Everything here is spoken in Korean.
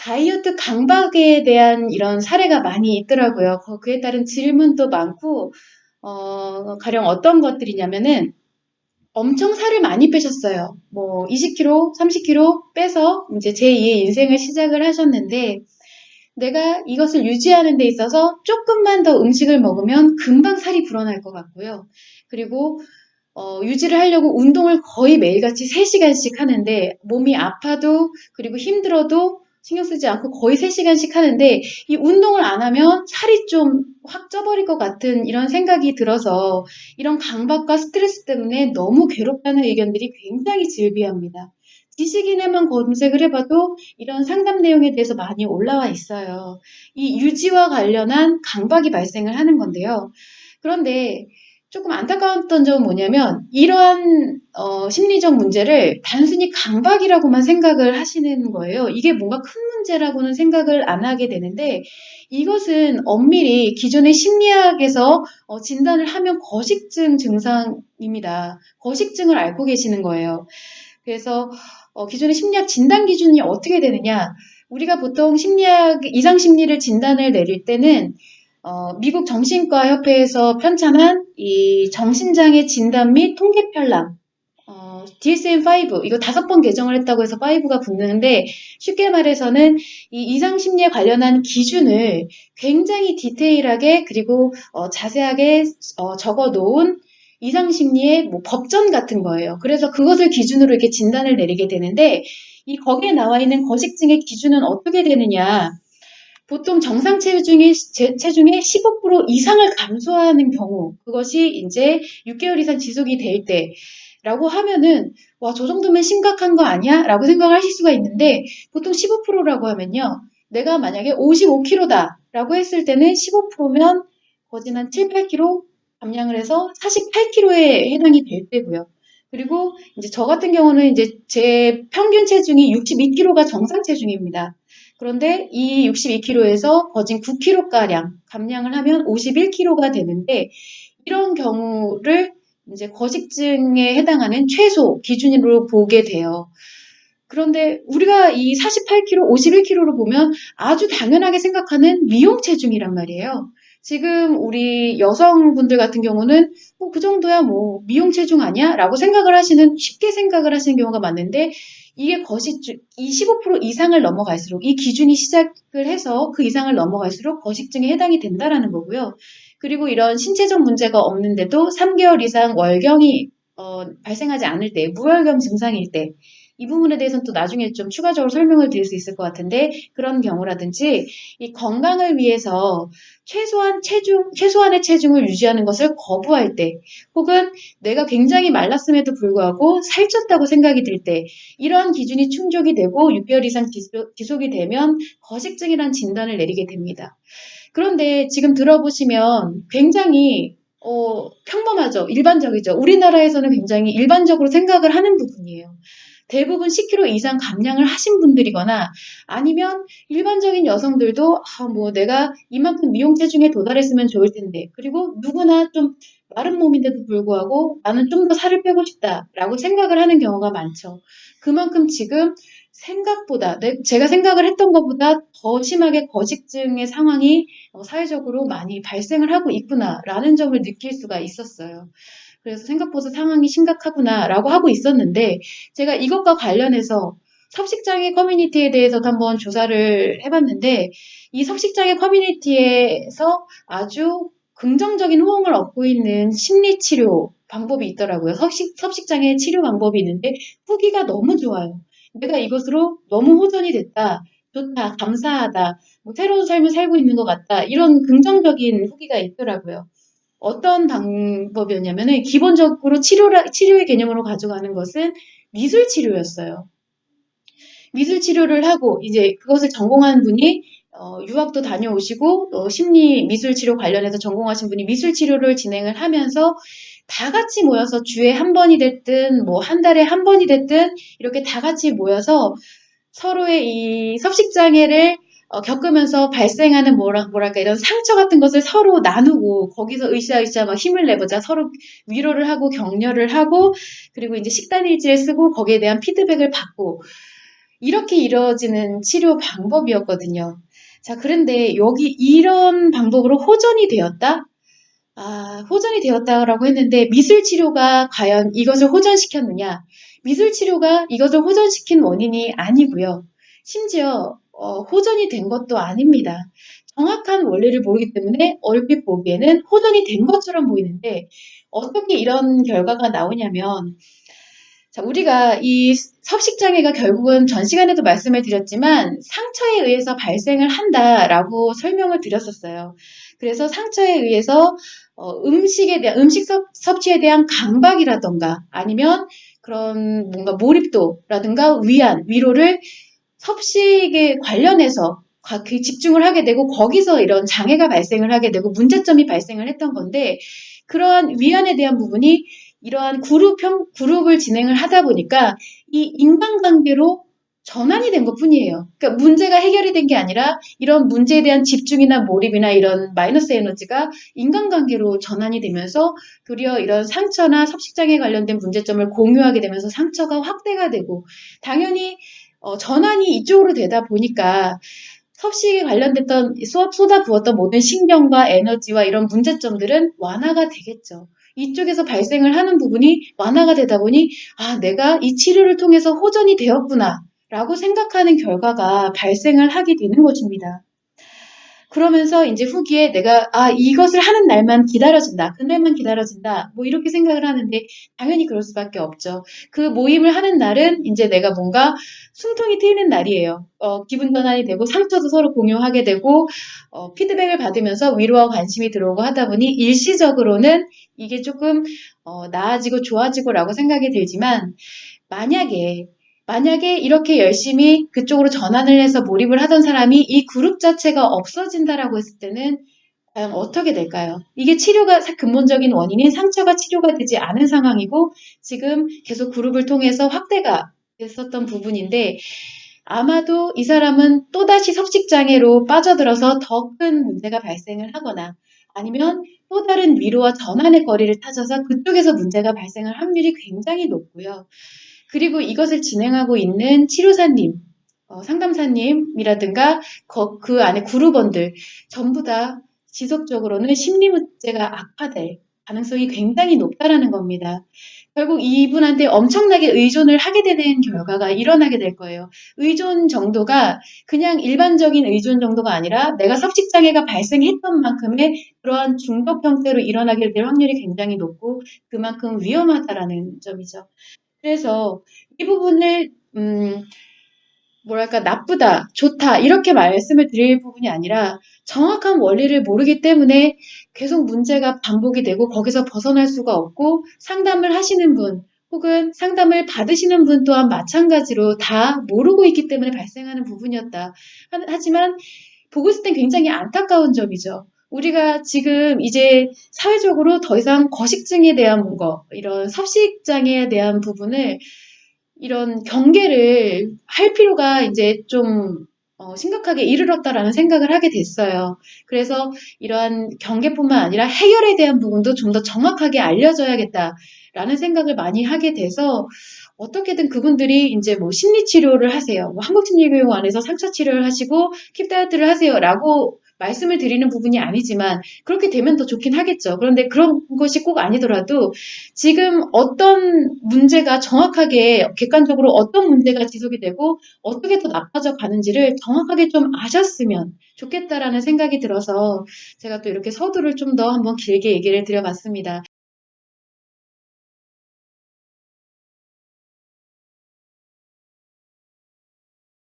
다이어트 강박에 대한 이런 사례가 많이 있더라고요. 그에 따른 질문도 많고, 가령 어떤 것들이냐면은 엄청 살을 많이 빼셨어요. 뭐 20kg, 30kg 빼서 이제 제2의 인생을 시작을 하셨는데, 내가 이것을 유지하는 데 있어서 조금만 더 음식을 먹으면 금방 살이 불어날 것 같고요. 그리고 유지를 하려고 운동을 거의 매일같이 3시간씩 하는데 몸이 아파도 그리고 힘들어도 신경 쓰지 않고 거의 3시간씩 하는데 이 운동을 안 하면 살이 좀 확 쪄버릴 것 같은 이런 생각이 들어서 이런 강박과 스트레스 때문에 너무 괴롭다는 의견들이 굉장히 즐비합니다. 지식인에만 검색을 해봐도 이런 상담 내용에 대해서 많이 올라와 있어요. 이 유지와 관련한 강박이 발생을 하는 건데요. 그런데 조금 안타까웠던 점은 뭐냐면 이러한 심리적 문제를 단순히 강박이라고만 생각을 하시는 거예요. 이게 뭔가 큰 문제라고는 생각을 안 하게 되는데 이것은 엄밀히 기존의 심리학에서 진단을 하면 거식증 증상입니다. 거식증을 앓고 계시는 거예요. 그래서 기존의 심리학 진단 기준이 어떻게 되느냐? 우리가 보통 심리학 이상 심리를 진단을 내릴 때는 미국 정신과협회에서 편찬한 이 정신장애 진단 및 통계 편람, DSM-5, 이거 5번 개정을 했다고 해서 5가 붙는데, 쉽게 말해서는 이 이상 심리에 관련한 기준을 굉장히 디테일하게 그리고 자세하게 적어 놓은 이상 심리의 뭐 법전 같은 거예요. 그래서 그것을 기준으로 이렇게 진단을 내리게 되는데, 이 거기에 나와 있는 거식증의 기준은 어떻게 되느냐? 보통 정상 체중의 15% 이상을 감소하는 경우, 그것이 이제 6개월 이상 지속이 될 때라고 하면은, 와, 저 정도면 심각한 거 아니야? 라고 생각을 하실 수가 있는데, 보통 15%라고 하면요. 내가 만약에 55kg다 라고 했을 때는 15%면 거진 한 7, 8kg 감량을 해서 48kg에 해당이 될 때고요. 그리고 이제 저 같은 경우는 이제 제 평균 체중이 62kg가 정상 체중입니다. 그런데 이 62kg에서 거진 9kg가량 감량을 하면 51kg가 되는데 이런 경우를 이제 거식증에 해당하는 최소 기준으로 보게 돼요. 그런데 우리가 이 48kg, 51kg로 보면 아주 당연하게 생각하는 미용 체중이란 말이에요. 지금 우리 여성분들 같은 경우는 그 정도야 뭐 미용 체중 아니야? 라고 생각을 하시는, 쉽게 생각을 하시는 경우가 많은데 이게 거식증, 이 15% 이상을 넘어갈수록 이 기준이 시작을 해서 그 이상을 넘어갈수록 거식증에 해당이 된다라는 거고요. 그리고 이런 신체적 문제가 없는데도 3개월 이상 월경이 발생하지 않을 때, 무월경 증상일 때, 이 부분에 대해서는 또 나중에 좀 추가적으로 설명을 드릴 수 있을 것 같은데 그런 경우라든지 이 건강을 위해서 최소한의 체중을 유지하는 것을 거부할 때 혹은 내가 굉장히 말랐음에도 불구하고 살쪘다고 생각이 들 때 이러한 기준이 충족이 되고 6개월 이상 지속이 되면 거식증이라는 진단을 내리게 됩니다. 그런데 지금 들어보시면 굉장히 평범하죠. 일반적이죠. 우리나라에서는 굉장히 일반적으로 생각을 하는 부분이에요. 대부분 10kg 이상 감량을 하신 분들이거나 아니면 일반적인 여성들도 뭐 내가 이만큼 미용 체중에 도달했으면 좋을 텐데 그리고 누구나 좀 마른 몸인데도 불구하고 나는 좀 더 살을 빼고 싶다라고 생각을 하는 경우가 많죠. 그만큼 지금 생각보다 제가 생각을 했던 것보다 더 심하게 거식증의 상황이 사회적으로 많이 발생을 하고 있구나라는 점을 느낄 수가 있었어요. 그래서 생각보다 상황이 심각하구나라고 하고 있었는데 제가 이것과 관련해서 섭식장애 커뮤니티에 대해서도 한번 조사를 해봤는데 이 섭식장애 커뮤니티에서 아주 긍정적인 호응을 얻고 있는 심리치료 방법이 있더라고요. 섭식장애 치료 방법이 있는데 후기가 너무 좋아요. 내가 이것으로 너무 호전이 됐다. 좋다. 감사하다. 뭐 새로운 삶을 살고 있는 것 같다. 이런 긍정적인 후기가 있더라고요. 어떤 방법이었냐면은 기본적으로 치료의 개념으로 가져가는 것은 미술 치료였어요. 미술 치료를 하고 이제 그것을 전공한 분이 유학도 다녀오시고 심리 미술 치료 관련해서 전공하신 분이 미술 치료를 진행을 하면서 다 같이 모여서 주에 한 번이 됐든 뭐 한 달에 한 번이 됐든 이렇게 다 같이 모여서 서로의 이 섭식장애를 겪으면서 발생하는 뭐랄까 이런 상처 같은 것을 서로 나누고 거기서 으쌰으쌰 막 힘을 내보자 서로 위로를 하고 격려를 하고 그리고 이제 식단 일지를 쓰고 거기에 대한 피드백을 받고 이렇게 이루어지는 치료 방법이었거든요. 자, 그런데 여기 이런 방법으로 호전이 되었다? 호전이 되었다라고 했는데 미술 치료가 과연 이것을 호전시켰느냐? 미술 치료가 이것을 호전시킨 원인이 아니고요. 심지어 호전이 된 것도 아닙니다. 정확한 원리를 모르기 때문에 얼핏 보기에는 호전이 된 것처럼 보이는데 어떻게 이런 결과가 나오냐면 자, 우리가 이 섭식장애가 결국은 전 시간에도 말씀을 드렸지만 상처에 의해서 발생을 한다라고 설명을 드렸었어요. 그래서 상처에 의해서 음식 섭취에 대한 강박이라던가 아니면 그런 뭔가 몰입도라든가 위로를 섭식에 관련해서 그 집중을 하게 되고 거기서 이런 장애가 발생을 하게 되고 문제점이 발생을 했던 건데 그러한 위안에 대한 부분이 이러한 그룹을 진행을 하다 보니까 이 인간관계로 전환이 된 것 뿐이에요. 그러니까 문제가 해결이 된 게 아니라 이런 문제에 대한 집중이나 몰입이나 이런 마이너스 에너지가 인간관계로 전환이 되면서 도리어 이런 상처나 섭식장애 관련된 문제점을 공유하게 되면서 상처가 확대가 되고 당연히 전환이 이쪽으로 되다 보니까 섭식에 관련됐던 쏟아부었던 모든 신경과 에너지와 이런 문제점들은 완화가 되겠죠. 이쪽에서 발생을 하는 부분이 완화가 되다 보니 내가 이 치료를 통해서 호전이 되었구나 라고 생각하는 결과가 발생을 하게 되는 것입니다. 그러면서 이제 후기에 내가 이것을 하는 날만 기다려진다. 그날만 기다려진다. 뭐 이렇게 생각을 하는데 당연히 그럴 수밖에 없죠. 그 모임을 하는 날은 이제 내가 뭔가 숨통이 트이는 날이에요. 기분 전환이 되고 상처도 서로 공유하게 되고 피드백을 받으면서 위로와 관심이 들어오고 하다 보니 일시적으로는 이게 조금 나아지고 좋아지고라고 생각이 들지만 만약에 이렇게 열심히 그쪽으로 전환을 해서 몰입을 하던 사람이 이 그룹 자체가 없어진다라고 했을 때는 과연 어떻게 될까요? 이게 치료가 근본적인 원인인 상처가 치료가 되지 않은 상황이고 지금 계속 그룹을 통해서 확대가 됐었던 부분인데 아마도 이 사람은 또다시 섭식장애로 빠져들어서 더 큰 문제가 발생을 하거나 아니면 또 다른 위로와 전환의 거리를 찾아서 그쪽에서 문제가 발생할 확률이 굉장히 높고요. 그리고 이것을 진행하고 있는 치료사님, 상담사님이라든가 그 안에 그룹원들 전부 다 지속적으로는 심리 문제가 악화될 가능성이 굉장히 높다라는 겁니다. 결국 이분한테 엄청나게 의존을 하게 되는 결과가 일어나게 될 거예요. 의존 정도가 그냥 일반적인 의존 정도가 아니라 내가 섭식장애가 발생했던 만큼의 그러한 중독 형태로 일어나게 될 확률이 굉장히 높고 그만큼 위험하다라는 점이죠. 그래서 이 부분을 뭐랄까 나쁘다, 좋다 이렇게 말씀을 드릴 부분이 아니라 정확한 원리를 모르기 때문에 계속 문제가 반복이 되고 거기서 벗어날 수가 없고 상담을 하시는 분 혹은 상담을 받으시는 분 또한 마찬가지로 다 모르고 있기 때문에 발생하는 부분이었다. 하지만 보고 있을 땐 굉장히 안타까운 점이죠. 우리가 지금 이제 사회적으로 더 이상 거식증에 대한 이런 섭식장애에 대한 부분을 이런 경계를 할 필요가 이제 좀 심각하게 이르렀다라는 생각을 하게 됐어요. 그래서 이러한 경계뿐만 아니라 해결에 대한 부분도 좀 더 정확하게 알려줘야겠다라는 생각을 많이 하게 돼서 어떻게든 그분들이 이제 뭐 심리 치료를 하세요. 뭐 한국심리교육원에서 상처 치료를 하시고 킵 다이어트를 하세요라고 말씀을 드리는 부분이 아니지만 그렇게 되면 더 좋긴 하겠죠. 그런데 그런 것이 꼭 아니더라도 지금 어떤 문제가 정확하게 객관적으로 어떤 문제가 지속이 되고 어떻게 더 나빠져 가는지를 정확하게 좀 아셨으면 좋겠다라는 생각이 들어서 제가 또 이렇게 서두를 좀 더 한번 길게 얘기를 드려봤습니다.